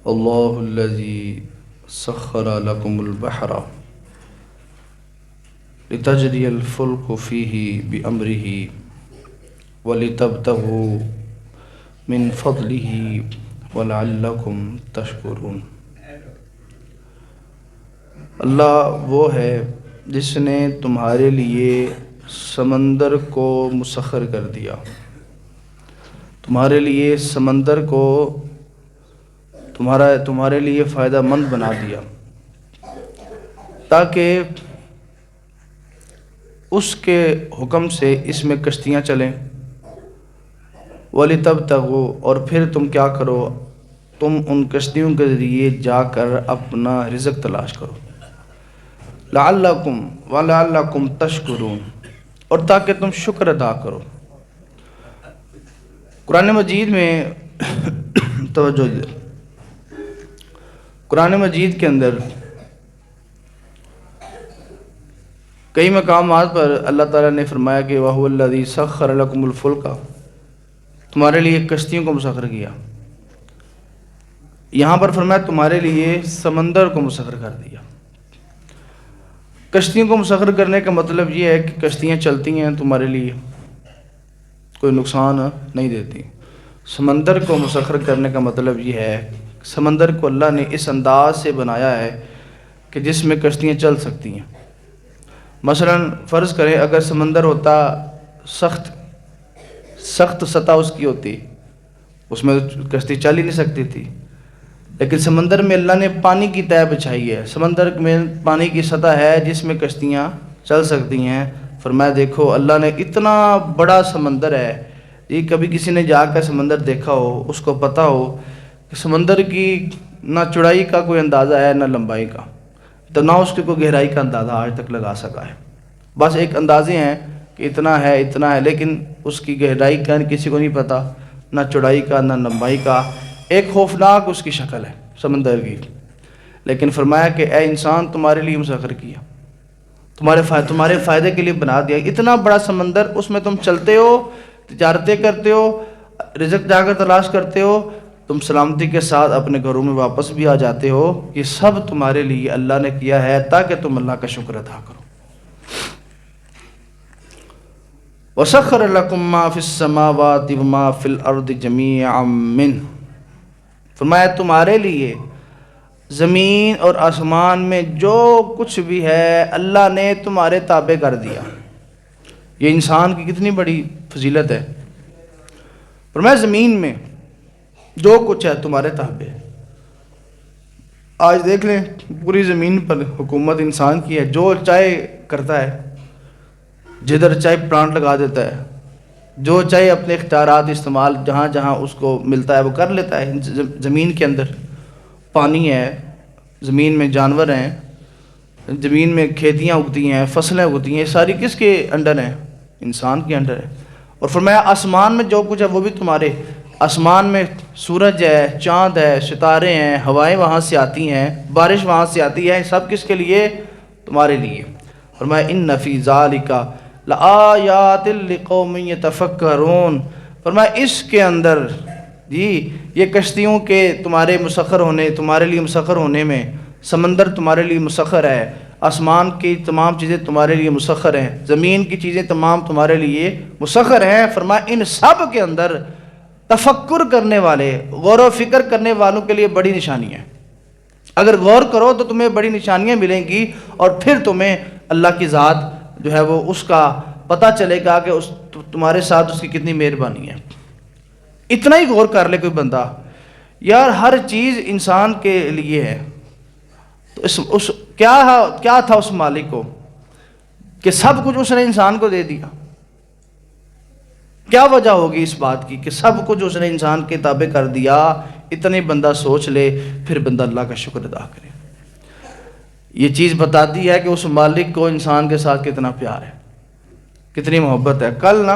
اللہ الذی سخر لکم البحر لتجری الفلک فیہ بامرہ ولتبتغوا من فضلہ ولعلکم تشکرون۔ اللہ وہ ہے جس نے تمہارے لیے سمندر کو مسخر کر دیا، تمہارے لیے سمندر کو تمہارے لیے فائدہ مند بنا دیا تاکہ اس کے حکم سے اس میں کشتیاں چلیں۔ وَلِتَبْتَغُوا، اور پھر تم کیا کرو، تم ان کشتیوں کے ذریعے جا کر اپنا رزق تلاش کرو۔ لَعَلَّكُمْ وَلَعَلَّكُمْ تَشْكُرُونَ، اور تاکہ تم شکر ادا کرو۔ قرآن مجید میں توجہ دے، قرآن مجید کے اندر کئی مقامات پر اللہ تعالیٰ نے فرمایا کہ وَهُوَ الَّذِي سَخَّرَ لَكُمُ الْفُلْكَ، تمہارے لیے کشتیوں کو مسخر کیا۔ یہاں پر فرمایا تمہارے لیے سمندر کو مسخر کر دیا۔ کشتیوں کو مسخر کرنے کا مطلب یہ ہے کہ کشتیاں چلتی ہیں تمہارے لیے، کوئی نقصان نہیں دیتی۔ سمندر کو مسخر کرنے کا مطلب یہ ہے سمندر کو اللہ نے اس انداز سے بنایا ہے کہ جس میں کشتیاں چل سکتی ہیں۔ مثلا فرض کریں اگر سمندر ہوتا سخت سطح اس کی ہوتی، اس میں کشتی چل ہی نہیں سکتی تھی، لیکن سمندر میں اللہ نے پانی کی تہہ بچھائی ہے، سمندر میں پانی کی سطح ہے جس میں کشتیاں چل سکتی ہیں۔ فرمایا دیکھو اللہ نے اتنا بڑا سمندر ہے، یہ کبھی کسی نے جا کر سمندر دیکھا ہو، اس کو پتہ ہو کہ سمندر کی نہ چوڑائی کا کوئی اندازہ ہے نہ لمبائی کا، تو نہ اس کی کوئی گہرائی کا اندازہ آج تک لگا سکا ہے۔ بس ایک اندازے ہیں کہ اتنا ہے، لیکن اس کی گہرائی کا کسی کو نہیں پتہ، نہ چوڑائی کا نہ لمبائی کا۔ ایک خوفناک اس کی شکل ہے سمندر کی، لیکن فرمایا کہ اے انسان تمہارے لیے مسخر کیا، تمہارے فائدے کے لیے بنا دیا۔ اتنا بڑا سمندر، اس میں تم چلتے ہو، تجارتیں کرتے ہو، رزق جا کر تلاش کرتے ہو، تم سلامتی کے ساتھ اپنے گھروں میں واپس بھی آ جاتے ہو۔ یہ سب تمہارے لیے اللہ نے کیا ہے تاکہ تم اللہ کا شکر ادا کرو۔ وَسَخَّرَ لَكُم مَّا فِي السَّمَاوَاتِ وَمَا فِي الْأَرْضِ جَمِيعًا مِّنْهُ، فرمایا تمہارے لیے زمین اور آسمان میں جو کچھ بھی ہے اللہ نے تمہارے تابع کر دیا۔ یہ انسان کی کتنی بڑی فضیلت ہے۔ فرمایا زمین میں جو کچھ ہے تمہارے تابع۔ آج دیکھ لیں پوری زمین پر حکومت انسان کی ہے، جو چاہے کرتا ہے، جدھر چاہے پلانٹ لگا دیتا ہے، جو چاہے اپنے اختیارات استعمال جہاں جہاں اس کو ملتا ہے وہ کر لیتا ہے۔ زمین کے اندر پانی ہے، زمین میں جانور ہیں، زمین میں کھیتیاں اگتی ہیں، فصلیں اگتی ہیں، یہ ساری کس کے انڈر ہیں؟ انسان کے انڈر ہے۔ اور فرمایا آسمان میں جو کچھ ہے وہ بھی تمہارے، آسمان میں سورج ہے، چاند ہے، ستارے ہیں، ہوائیں وہاں سے آتی ہیں، بارش وہاں سے آتی ہے، سب کس کے لیے؟ تمہارے لیے۔ فرمایا ان فی ذالک لآیات لقوم یتفکرون، فرمایا اس کے اندر یہ کشتیوں کے تمہارے لیے مسخر ہونے میں، سمندر تمہارے لیے مسخر ہے، آسمان کی تمام چیزیں تمہارے لیے مسخر ہیں، زمین کی چیزیں تمام تمہارے لیے مسخر ہیں۔ فرمایا ان سب کے اندر تفکر کرنے والے، غور و فکر کرنے والوں کے لیے بڑی نشانی ہے۔ اگر غور کرو تو تمہیں بڑی نشانیاں ملیں گی، اور پھر تمہیں اللہ کی ذات جو ہے وہ اس کا پتہ چلے گا کہ تمہارے ساتھ اس کی کتنی مہربانی ہے۔ اتنا ہی غور کر لے کوئی بندہ، یار ہر چیز انسان کے لیے ہے، تو کیا تھا اس مالک کو کہ سب کچھ اس نے انسان کو دے دیا؟ کیا وجہ ہوگی اس بات کی کہ سب کچھ اس نے انسان کے تابع کر دیا؟ اتنے بندہ سوچ لے، پھر بندہ اللہ کا شکر ادا کرے۔ یہ چیز بتاتی ہے کہ اس مالک کو انسان کے ساتھ کتنا پیار ہے، کتنی محبت ہے۔ کل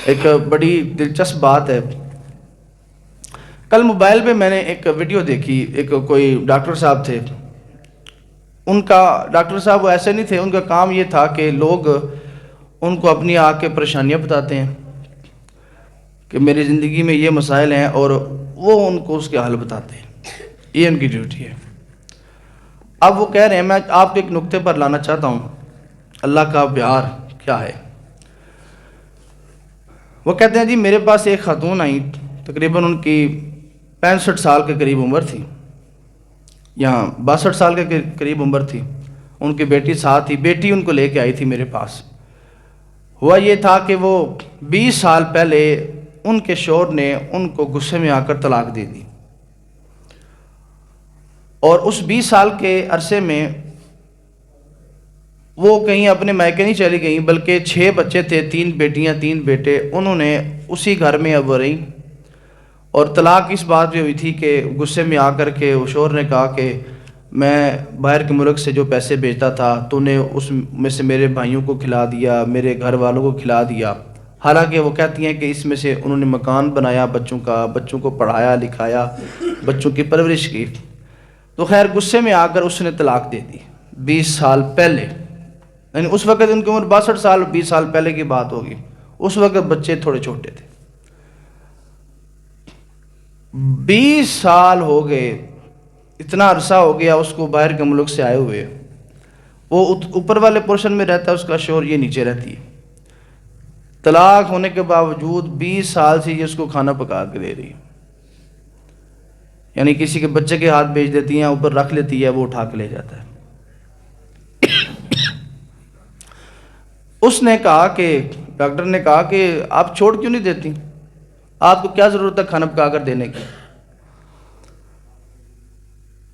ایک بڑی دلچسپ بات ہے، کل موبائل پہ میں نے ایک ویڈیو دیکھی، ایک کوئی ڈاکٹر صاحب تھے، ڈاکٹر صاحب وہ ایسے نہیں تھے، ان کا کام یہ تھا کہ لوگ ان کو اپنی آ کے پریشانیاں بتاتے ہیں کہ میری زندگی میں یہ مسائل ہیں، اور وہ ان کو اس کے حل بتاتے ہیں، یہ ان کی ڈیوٹی ہے۔ اب وہ کہہ رہے ہیں، میں آپ کو ایک نقطے پر لانا چاہتا ہوں، اللہ کا پیار کیا ہے۔ وہ کہتے ہیں جی میرے پاس ایک خاتون آئی، تقریباً ان کی 65 سال کے قریب عمر تھی، یہاں 62 سال کے قریب عمر تھی، ان کی بیٹی ساتھ تھی، بیٹی ان کو لے کے آئی تھی میرے پاس۔ ہوا یہ تھا کہ وہ 20 سال پہلے ان کے شوہر نے ان کو غصے میں آ کر طلاق دے دی، اور اس 20 سال کے عرصے میں وہ کہیں اپنے مائکے نہیں چلی گئیں، بلکہ 6 بچے تھے، 3 بیٹیاں 3 بیٹے، انہوں نے اسی گھر میں اب رہیں۔ اور طلاق اس بات پہ ہوئی تھی کہ غصے میں آ کر کے شوہر نے کہا کہ میں باہر کے ملک سے جو پیسے بھیجتا تھا تو نے اس میں سے میرے بھائیوں کو کھلا دیا، میرے گھر والوں کو کھلا دیا، حالانکہ وہ کہتی ہیں کہ اس میں سے انہوں نے مکان بنایا بچوں کا، بچوں کو پڑھایا لکھایا، بچوں کی پرورش کی۔ تو خیر غصے میں آ کر اس نے طلاق دے دی 20 سال پہلے، یعنی اس وقت ان کی عمر 62 سال، 20 سال پہلے کی بات ہوگی، اس وقت بچے تھوڑے چھوٹے تھے۔ 20 سال ہو گئے، اتنا عرصہ ہو گیا اس کو باہر کے ملک سے آئے ہوئے، وہ اوپر والے پورشن میں رہتا ہے اس کا شوہر، یہ نیچے رہتی ہے۔ طلاق ہونے کے باوجود 20 سال سے یہ اس کو کھانا پکا کے دے رہی ہے، یعنی کسی کے بچے کے ہاتھ بھیج دیتی ہیں، اوپر رکھ لیتی ہے، وہ اٹھا کے لے جاتا ہے۔ اس نے کہا کہ ڈاکٹر نے کہا کہ آپ چھوڑ کیوں نہیں دیتی، آپ کو کیا ضرورت ہے کھانا پکا کر دینے کی؟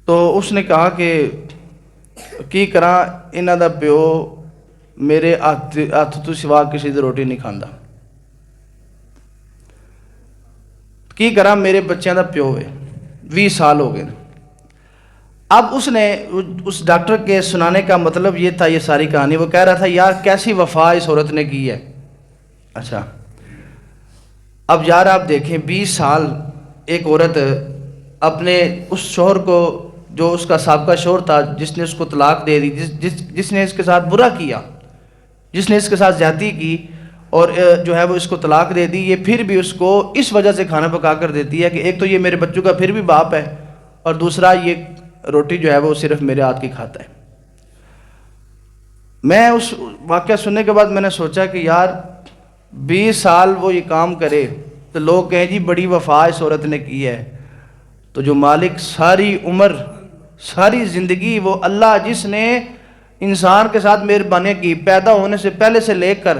تو اس نے کہا کہ کی کراں انہاں دا پیو میرے ہاتھ تو سوا کسی دی روٹی نہیں کھاندا، کی کراں میرے بچیاں دا پیو ہے، 20 سال ہو گئے۔ اب اس نے اس ڈاکٹر کے سنانے کا مطلب یہ تھا، یہ ساری کہانی وہ کہہ رہا تھا یار کیسی وفا اس عورت نے کی ہے۔ اچھا اب یار آپ دیکھیں 20 سال ایک عورت اپنے اس شوہر کو، جو اس کا سابقہ شوہر تھا، جس نے اس کو طلاق دے دی، جس نے اس کے ساتھ برا کیا، جس نے اس کے ساتھ زیادتی کی، اور جو ہے وہ اس کو طلاق دے دی، یہ پھر بھی اس کو اس وجہ سے کھانا پکا کر دیتی ہے کہ ایک تو یہ میرے بچوں کا پھر بھی باپ ہے، اور دوسرا یہ روٹی جو ہے وہ صرف میرے ہاتھ کی کھاتا ہے۔ میں اس واقعہ سننے کے بعد میں نے سوچا کہ یار 20 سال وہ یہ کام کرے تو لوگ کہیں جی بڑی وفا اس عورت نے کی ہے، تو جو مالک ساری عمر ساری زندگی، وہ اللہ جس نے انسان کے ساتھ مہربانی کی، پیدا ہونے سے پہلے سے لے کر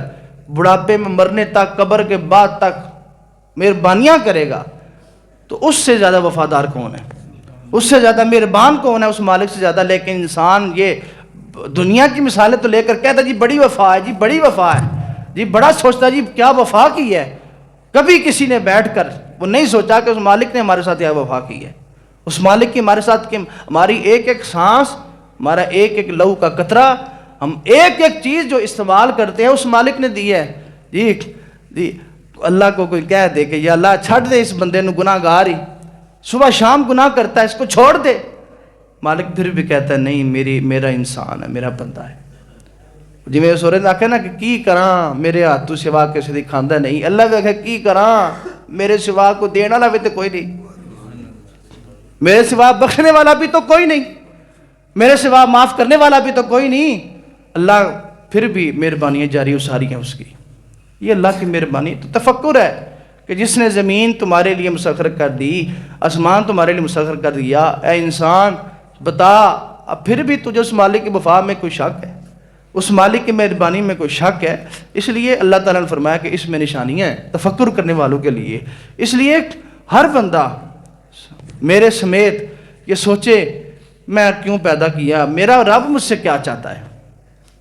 بڑھاپے میں مرنے تک، قبر کے بعد تک مہربانیاں کرے گا، تو اس سے زیادہ وفادار کون ہے، اس سے زیادہ مہربان کون ہے، اس مالک سے زیادہ۔ لیکن انسان یہ دنیا کی مثالیں تو لے کر کہتا جی بڑی وفا ہے، جی بڑی وفا ہے، جی بڑا سوچتا جی کیا وفا کی ہے۔ کبھی کسی نے بیٹھ کر وہ نہیں سوچا کہ اس مالک نے ہمارے ساتھ کیا وفا کی ہے، اس مالک کی ہمارے ساتھ کہ ہماری ایک ایک سانس، ہمارا ایک ایک لہو کا قطرہ، ہم ایک ایک چیز جو استعمال کرتے ہیں اس مالک نے دی ہے۔ جی اللہ کو کوئی کہہ دے کہ یا اللہ چھڑ دے اس بندے نو گناہ گار ہی، صبح شام گناہ کرتا ہے، اس کو چھوڑ دے، مالک پھر بھی کہتا ہے نہیں میرا انسان ہے، میرا بندہ ہے۔ جی میں سورے نے آکھا نا کہ کی کراں میرے ہاتھ تو سوا کسی دی کھاندا نہیں، اللہ بھی آکھا کی کراں میرے سوا کو دین والا بھی تو کوئی نہیں، میرے سوا بخشنے والا بھی تو کوئی نہیں، میرے سوا معاف کرنے والا بھی تو کوئی نہیں۔ اللہ پھر بھی مہربانیاں جاری و ساری ہیں اس کی، یہ اللہ کی مہربانی تو تفکر ہے کہ جس نے زمین تمہارے لیے مسخر کر دی، آسمان تمہارے لیے مسخر کر دیا، اے انسان بتا اب پھر بھی تجھے اس مالک کی وفا میں کوئی شک ہے، اس مالک کی مہربانی میں کوئی شک ہے؟ اس لیے اللہ تعالیٰ نے فرمایا کہ اس میں نشانیاں ہیں تفکر کرنے والوں کے لیے۔ اس لیے ہر بندہ میرے سمیت یہ سوچے میں کیوں پیدا کیا، میرا رب مجھ سے کیا چاہتا ہے،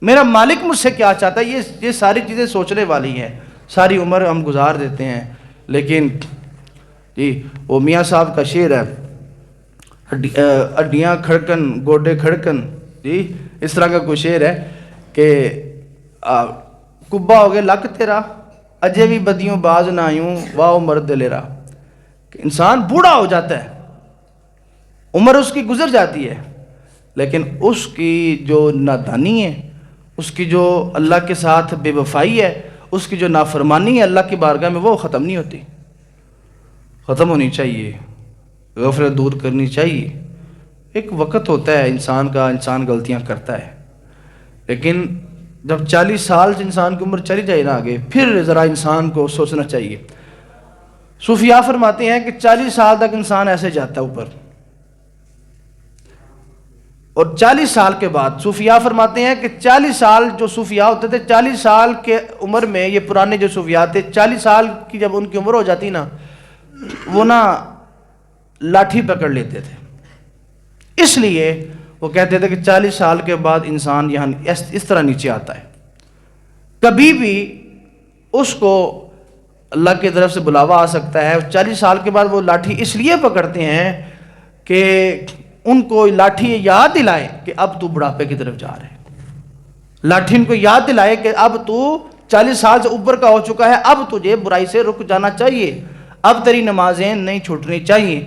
میرا مالک مجھ سے کیا چاہتا ہے، یہ ساری چیزیں سوچنے والی ہیں۔ ساری عمر ہم گزار دیتے ہیں، لیکن جی وہ میاں صاحب کا شعر ہے، ہڈیاں کھڑکن گوڈے کھڑکن، جی اس طرح کا کوئی شعر ہے کہ کبا ہو گئے لک تیرا اجے بھی بدیوں باز نہ آئیوں واہ مرد لیرا، کہ انسان بوڑھا ہو جاتا ہے، عمر اس کی گزر جاتی ہے، لیکن اس کی جو نادانی ہے، اس کی جو اللہ کے ساتھ بے وفائی ہے، اس کی جو نافرمانی ہے اللہ کی بارگاہ میں، وہ ختم نہیں ہوتی، ختم ہونی چاہیے۔ غفلت دور کرنی چاہیے. ایک وقت ہوتا ہے انسان کا، انسان غلطیاں کرتا ہے، لیکن جب 40 سال سے انسان کی عمر چلی جائے نا آگے، پھر ذرا انسان کو سوچنا چاہیے. صوفیاء فرماتے ہیں کہ 40 سال تک انسان ایسے جاتا ہے اوپر، اور 40 سال کے بعد صوفیاء فرماتے ہیں کہ 40 سال جو صوفیاء ہوتے تھے، 40 سال کے عمر میں، یہ پرانے جو صوفیاء تھے، 40 سال کی جب ان کی عمر ہو جاتی نا، وہ نا لاٹھی پکڑ لیتے تھے. اس لیے وہ کہتے تھے کہ 40 سال کے بعد انسان یہاں اس طرح نیچے آتا ہے. کبھی بھی اس کو اللہ کی طرف سے بلاوا آ سکتا ہے. 40 سال کے بعد وہ لاٹھی اس لیے پکڑتے ہیں کہ ان کو لاٹھی یاد دلائے کہ اب تو بڑھاپے کی طرف جا رہے ہے. لاٹھی ان کو یاد دلائے کہ اب تو 40 سال سے اوپر کا ہو چکا ہے، اب تجھے برائی سے رک جانا چاہیے، اب تیری نمازیں نہیں چھوٹنی چاہیے،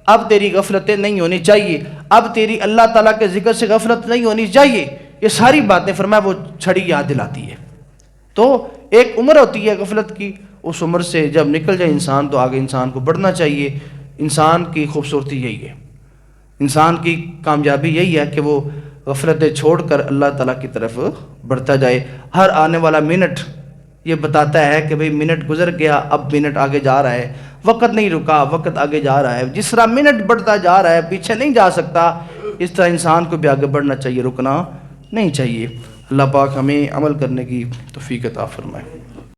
اب تیری غفلتیں نہیں ہونی چاہیے، اب تیری اللہ تعالیٰ کے ذکر سے غفلت نہیں ہونی چاہیے. یہ ساری باتیں فرمایا وہ چھڑی یاد دلاتی ہے. تو ایک عمر ہوتی ہے غفلت کی، اس عمر سے جب نکل جائے انسان تو آگے انسان کو بڑھنا چاہیے. انسان کی خوبصورتی یہی ہے، انسان کی کامیابی یہی ہے کہ وہ غفلتیں چھوڑ کر اللہ تعالیٰ کی طرف بڑھتا جائے. ہر آنے والا منٹ یہ بتاتا ہے کہ بھئی منٹ گزر گیا، اب منٹ آگے جا رہا ہے. وقت نہیں رکا، وقت آگے جا رہا ہے. جس طرح منٹ بڑھتا جا رہا ہے، پیچھے نہیں جا سکتا، اس طرح انسان کو بھی آگے بڑھنا چاہیے، رکنا نہیں چاہیے. اللہ پاک ہمیں عمل کرنے کی توفیق عطا فرمائے.